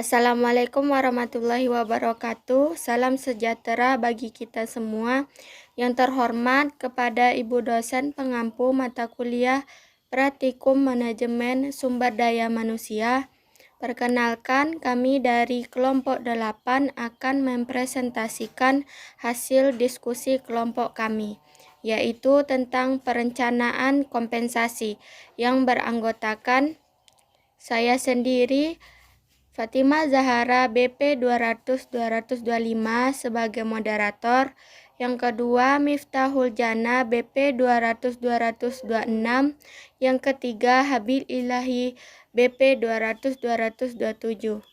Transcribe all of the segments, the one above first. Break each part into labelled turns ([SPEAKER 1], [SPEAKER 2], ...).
[SPEAKER 1] Assalamualaikum warahmatullahi wabarakatuh. Salam sejahtera bagi kita semua. Yang terhormat kepada Ibu dosen pengampu mata kuliah Praktikum Manajemen Sumber Daya Manusia. Perkenalkan, kami dari kelompok 8 akan mempresentasikan hasil diskusi kelompok kami, yaitu tentang perencanaan kompensasi yang beranggotakan saya sendiri, Fatimah Zahara BP 200-225 sebagai moderator. Yang kedua, Miftahul Jana BP 200-226. Yang ketiga, Habil Ilahi BP 200-227.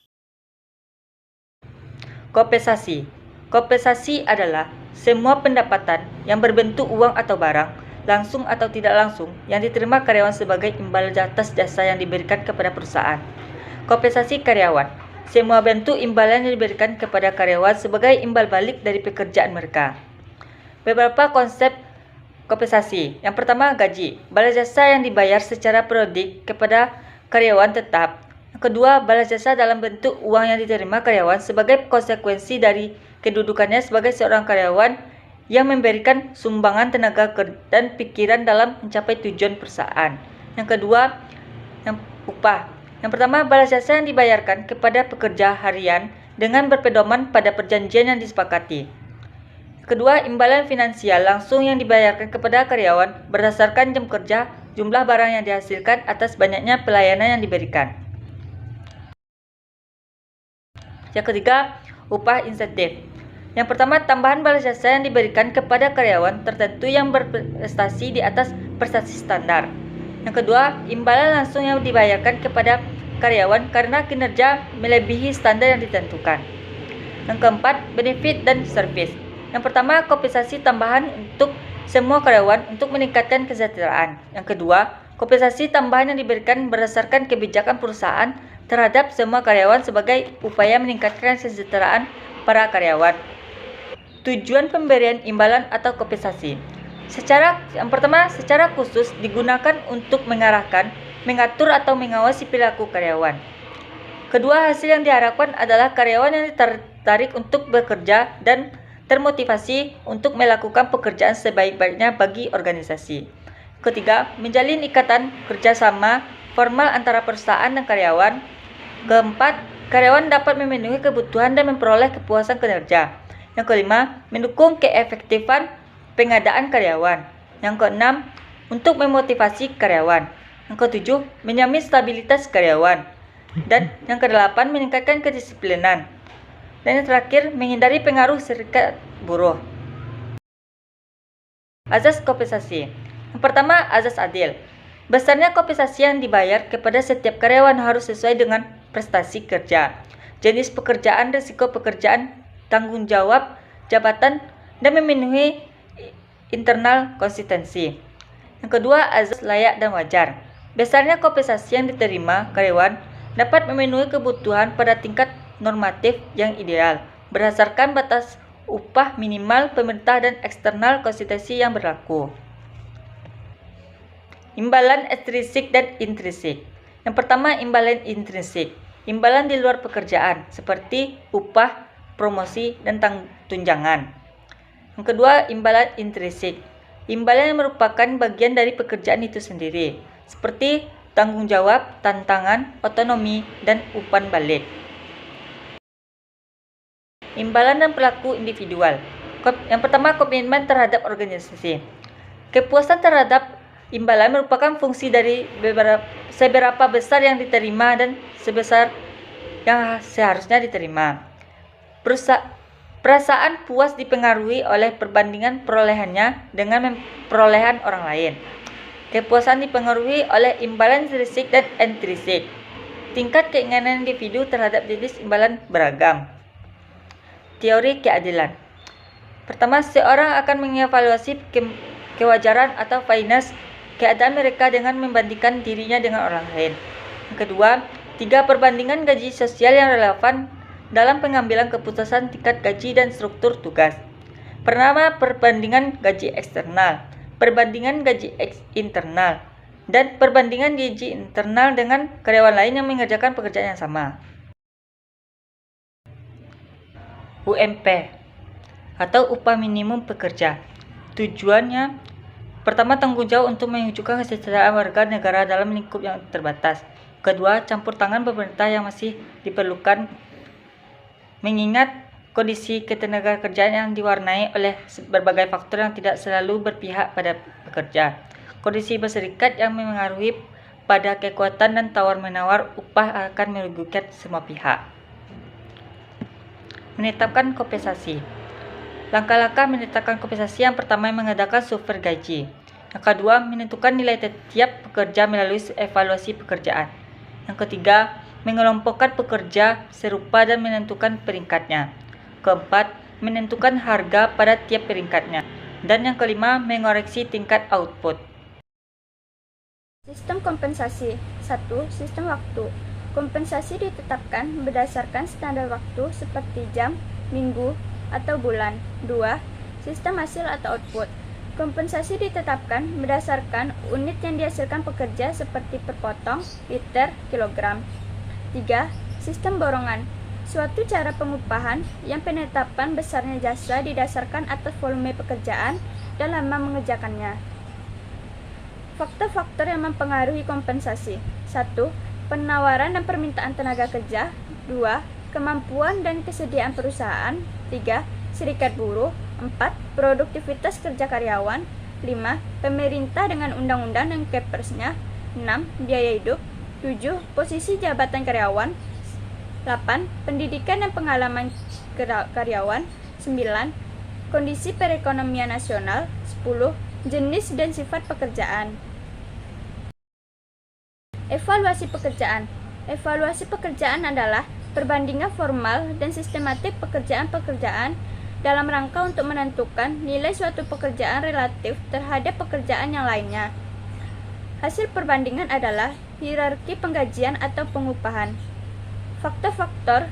[SPEAKER 2] Kompensasi. Kompensasi adalah semua pendapatan yang berbentuk uang atau barang, langsung atau tidak langsung, yang diterima karyawan sebagai imbal atas jasa yang diberikan kepada perusahaan. Kompensasi karyawan. Semua bentuk imbalan yang diberikan kepada karyawan sebagai imbal balik dari pekerjaan mereka. Beberapa konsep kompensasi. Yang pertama, gaji. Balas jasa yang dibayar secara periodik kepada karyawan tetap. Yang kedua, balas jasa dalam bentuk uang yang diterima karyawan sebagai konsekuensi dari kedudukannya sebagai seorang karyawan yang memberikan sumbangan tenaga dan pikiran dalam mencapai tujuan perusahaan. Yang kedua, upah. Yang pertama, balas jasa yang dibayarkan kepada pekerja harian dengan berpedoman pada perjanjian yang disepakati. Kedua, imbalan finansial langsung yang dibayarkan kepada karyawan berdasarkan jam kerja, jumlah barang yang dihasilkan atas banyaknya pelayanan yang diberikan. Yang ketiga, upah insentif. Yang pertama, tambahan balas jasa yang diberikan kepada karyawan tertentu yang berprestasi di atas prestasi standar. Yang kedua, imbalan langsung yang dibayarkan kepada karyawan karena kinerja melebihi standar yang ditentukan. Yang keempat, benefit dan service. Yang pertama, kompensasi tambahan untuk semua karyawan untuk meningkatkan kesejahteraan. Yang kedua, kompensasi tambahan yang diberikan berdasarkan kebijakan perusahaan terhadap semua karyawan sebagai upaya meningkatkan kesejahteraan para karyawan. Tujuan pemberian imbalan atau kompensasi. Yang pertama, secara khusus digunakan untuk mengarahkan, mengatur atau mengawasi perilaku karyawan. Kedua, hasil yang diharapkan adalah karyawan yang tertarik untuk bekerja dan termotivasi untuk melakukan pekerjaan sebaik-baiknya bagi organisasi. Ketiga, menjalin ikatan kerjasama formal antara perusahaan dan karyawan. Keempat, karyawan dapat memenuhi kebutuhan dan memperoleh kepuasan kinerja. Yang kelima, mendukung keefektifan pengadaan karyawan. Yang keenam, untuk memotivasi karyawan. Yang ketujuh, menjamin stabilitas karyawan. Dan yang kedelapan, meningkatkan kedisiplinan. Dan yang terakhir, menghindari pengaruh serikat buruh. Azas kompensasi. Yang pertama, azas adil. Besarnya kompensasi yang dibayar kepada setiap karyawan harus sesuai dengan prestasi kerja, jenis pekerjaan, risiko pekerjaan, tanggung jawab jabatan, dan memenuhi internal konsistensi. Yang kedua, azas layak dan wajar. Besarnya kompensasi yang diterima karyawan dapat memenuhi kebutuhan pada tingkat normatif yang ideal berdasarkan batas upah minimal pemerintah dan eksternal konsistensi yang berlaku. Imbalan ekstrinsik dan intrinsik. Yang pertama, imbalan intrinsik. Imbalan di luar pekerjaan seperti upah, promosi, dan tunjangan. Yang kedua, imbalan intrinsik. Imbalan yang merupakan bagian dari pekerjaan itu sendiri, seperti tanggung jawab, tantangan, otonomi, dan umpan balik. Imbalan dan perilaku individual. Yang pertama, komitmen terhadap organisasi. Kepuasan terhadap imbalan merupakan fungsi dari seberapa besar yang diterima dan sebesar yang seharusnya diterima. Perasaan puas dipengaruhi oleh perbandingan perolehannya dengan perolehan orang lain. Kepuasan dipengaruhi oleh imbalan intrinsik dan ekstrinsik. Tingkat keinginan individu terhadap jenis imbalan beragam. Teori keadilan. Pertama, seorang akan mengevaluasi kewajaran atau fairness keadaan mereka dengan membandingkan dirinya dengan orang lain. Yang kedua, 3 perbandingan gaji sosial yang relevan dalam pengambilan keputusan tingkat gaji dan struktur tugas. Pertama, perbandingan gaji eksternal, perbandingan gaji internal, dan perbandingan gaji internal dengan karyawan lain yang mengerjakan pekerjaan yang sama. UMP atau upah minimum pekerja. Tujuannya pertama, tanggung jawab untuk mewujudkan kesejahteraan warga negara dalam lingkup yang terbatas. Kedua, campur tangan pemerintah yang masih diperlukan mengingat kondisi ketenagakerjaan yang diwarnai oleh berbagai faktor yang tidak selalu berpihak pada pekerja. Kondisi berserikat yang memengaruhi pada kekuatan dan tawar-menawar upah akan merugikan semua pihak. Menetapkan kompensasi. Langkah-langkah menetapkan kompensasi yang pertama mengadakan survei gaji. Yang kedua, menentukan nilai tiap pekerja melalui evaluasi pekerjaan. Yang ketiga, mengelompokkan pekerja serupa dan menentukan peringkatnya. Keempat, menentukan harga pada tiap peringkatnya. Dan yang kelima, mengoreksi tingkat output.
[SPEAKER 1] Sistem kompensasi. 1. Sistem waktu. Kompensasi ditetapkan berdasarkan standar waktu seperti jam, minggu, atau bulan. 2. Sistem hasil atau output. Kompensasi ditetapkan berdasarkan unit yang dihasilkan pekerja seperti per potong, liter, kilogram. 3. Sistem borongan. Suatu cara pengupahan yang penetapan besarnya jasa didasarkan atas volume pekerjaan dan lama mengerjakannya. Faktor-faktor yang mempengaruhi kompensasi. 1. Penawaran dan permintaan tenaga kerja. 2. Kemampuan dan kesediaan perusahaan. 3. Serikat buruh. 4. Produktivitas kerja karyawan. 5. Pemerintah dengan undang-undang dan kepersnya. 6. Biaya hidup. 7. Posisi jabatan karyawan. 8. Pendidikan dan pengalaman karyawan. 9. Kondisi perekonomian nasional. 10. Jenis dan sifat pekerjaan. Evaluasi pekerjaan. Evaluasi pekerjaan adalah perbandingan formal dan sistematik pekerjaan-pekerjaan dalam rangka untuk menentukan nilai suatu pekerjaan relatif terhadap pekerjaan yang lainnya. Hasil perbandingan adalah hierarki penggajian atau pengupahan. Faktor-faktor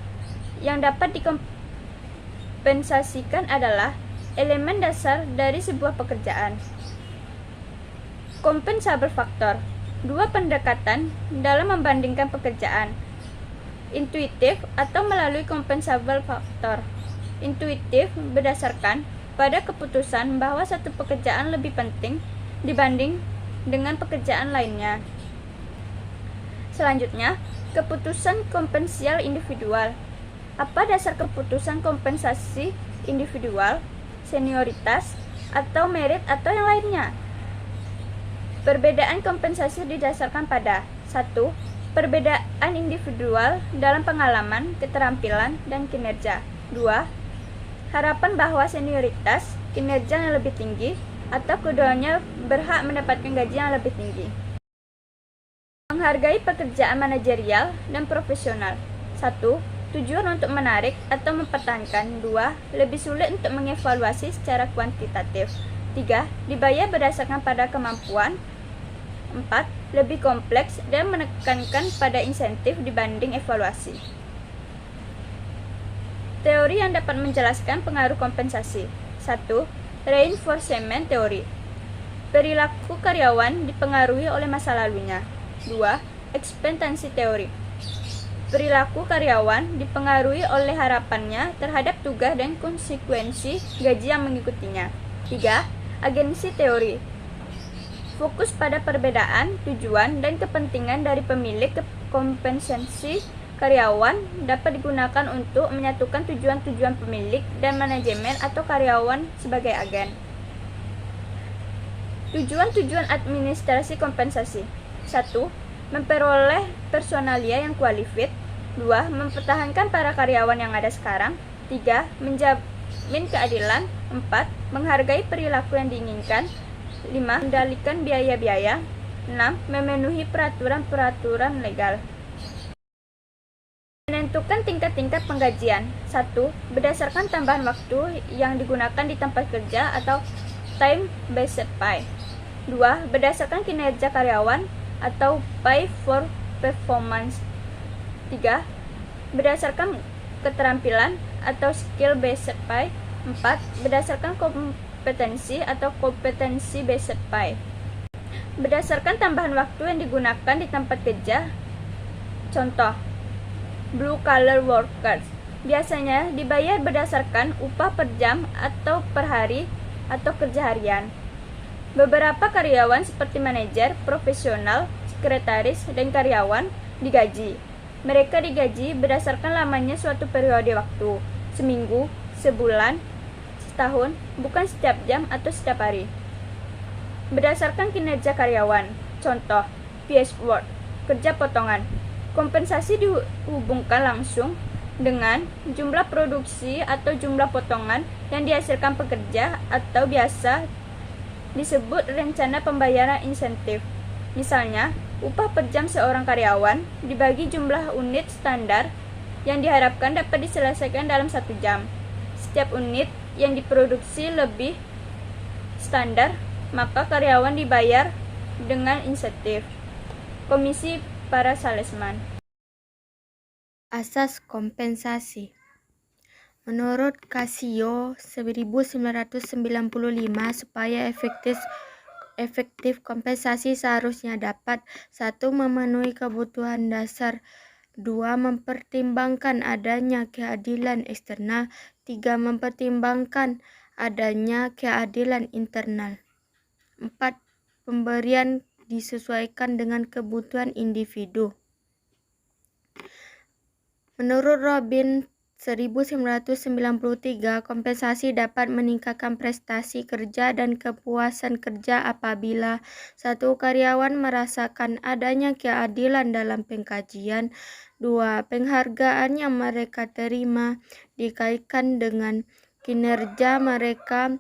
[SPEAKER 1] yang dapat dikompensasikan adalah elemen dasar dari sebuah pekerjaan. Compensable factor. Dua pendekatan dalam membandingkan pekerjaan. Intuitif atau melalui compensable factor. Intuitif berdasarkan pada keputusan bahwa satu pekerjaan lebih penting dibanding dengan pekerjaan lainnya. Selanjutnya, keputusan kompensial individual. Apa dasar keputusan kompensasi individual? Senioritas atau merit atau yang lainnya? Perbedaan kompensasi didasarkan pada 1. Perbedaan individual dalam pengalaman, keterampilan, dan kinerja. 2. Harapan bahwa senioritas, kinerja yang lebih tinggi, atau keduanya berhak mendapatkan gaji yang lebih tinggi. Menghargai pekerjaan manajerial dan profesional. 1. Tujuan untuk menarik atau mempertahankan. 2. Lebih sulit untuk mengevaluasi secara kuantitatif. 3. Dibayar berdasarkan pada kemampuan. 4. Lebih kompleks dan menekankan pada insentif dibanding evaluasi. Teori yang dapat menjelaskan pengaruh kompensasi. 1. Reinforcement teori. Perilaku karyawan dipengaruhi oleh masa lalunya. 2. Ekspektasi teori. Perilaku karyawan dipengaruhi oleh harapannya terhadap tugas dan konsekuensi gaji yang mengikutinya. 3. Agensi teori. Fokus pada perbedaan, tujuan, dan kepentingan dari pemilik kompensasi karyawan dapat digunakan untuk menyatukan tujuan-tujuan pemilik dan manajemen atau karyawan sebagai agen. Tujuan-tujuan administrasi kompensasi. 1. Memperoleh personalia yang kualifikasi. 2. Mempertahankan para karyawan yang ada sekarang. 3. Menjamin keadilan. 4. Menghargai perilaku yang diinginkan. 5. Mengendalikan biaya-biaya. 6. Memenuhi peraturan-peraturan legal. Menentukan tingkat-tingkat penggajian. 1. Berdasarkan tambahan waktu yang digunakan di tempat kerja atau time-based pay. 2. Berdasarkan kinerja karyawan atau pay for performance. 3. Berdasarkan keterampilan atau skill-based pay. 4. Berdasarkan kompetensi atau kompetensi based pay. Berdasarkan tambahan waktu yang digunakan di tempat kerja. Contoh, blue collar workers biasanya dibayar berdasarkan upah per jam atau per hari atau kerja harian. Beberapa karyawan seperti manajer, profesional, sekretaris, dan karyawan digaji. Mereka digaji berdasarkan lamanya suatu periode waktu, seminggu, sebulan, setahun, bukan setiap jam atau setiap hari. Berdasarkan kinerja karyawan, contoh, piecework, kerja potongan. Kompensasi dihubungkan langsung dengan jumlah produksi atau jumlah potongan yang dihasilkan pekerja atau biasa disebut rencana pembayaran insentif. Misalnya, upah per jam seorang karyawan dibagi jumlah unit standar yang diharapkan dapat diselesaikan dalam 1 jam. Setiap unit yang diproduksi lebih standar, maka karyawan dibayar dengan insentif. Komisi para salesman.
[SPEAKER 3] Asas kompensasi. Menurut Casio 1995, supaya efektif kompensasi seharusnya dapat 1. Memenuhi kebutuhan dasar, 2. Mempertimbangkan adanya keadilan eksternal, 3. Mempertimbangkan adanya keadilan internal, 4. Pemberian disesuaikan dengan kebutuhan individu. Menurut Robin 1993, kompensasi dapat meningkatkan prestasi kerja dan kepuasan kerja apabila 1. Karyawan merasakan adanya keadilan dalam penggajian, 2. Penghargaan yang mereka terima dikaitkan dengan kinerja mereka,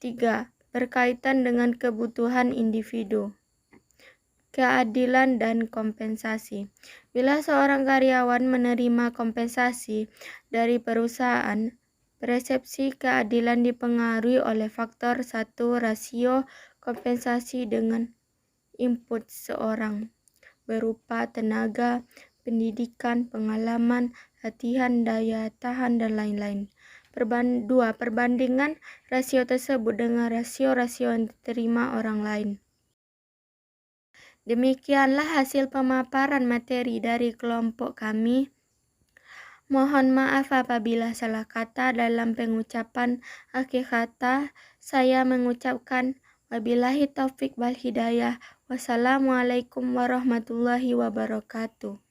[SPEAKER 3] 3. Berkaitan dengan kebutuhan individu. Keadilan dan kompensasi. Bila seorang karyawan menerima kompensasi dari perusahaan, persepsi keadilan dipengaruhi oleh faktor 1. Rasio kompensasi dengan input seorang berupa tenaga, pendidikan, pengalaman, latihan, daya tahan, dan lain-lain. 2. Perbandingan rasio tersebut dengan rasio-rasio yang diterima orang lain. Demikianlah hasil pemaparan materi dari kelompok kami. Mohon maaf apabila salah kata dalam pengucapan. Akhir kata, saya mengucapkan wabillahi taufik wal hidayah. Wassalamualaikum warahmatullahi wabarakatuh.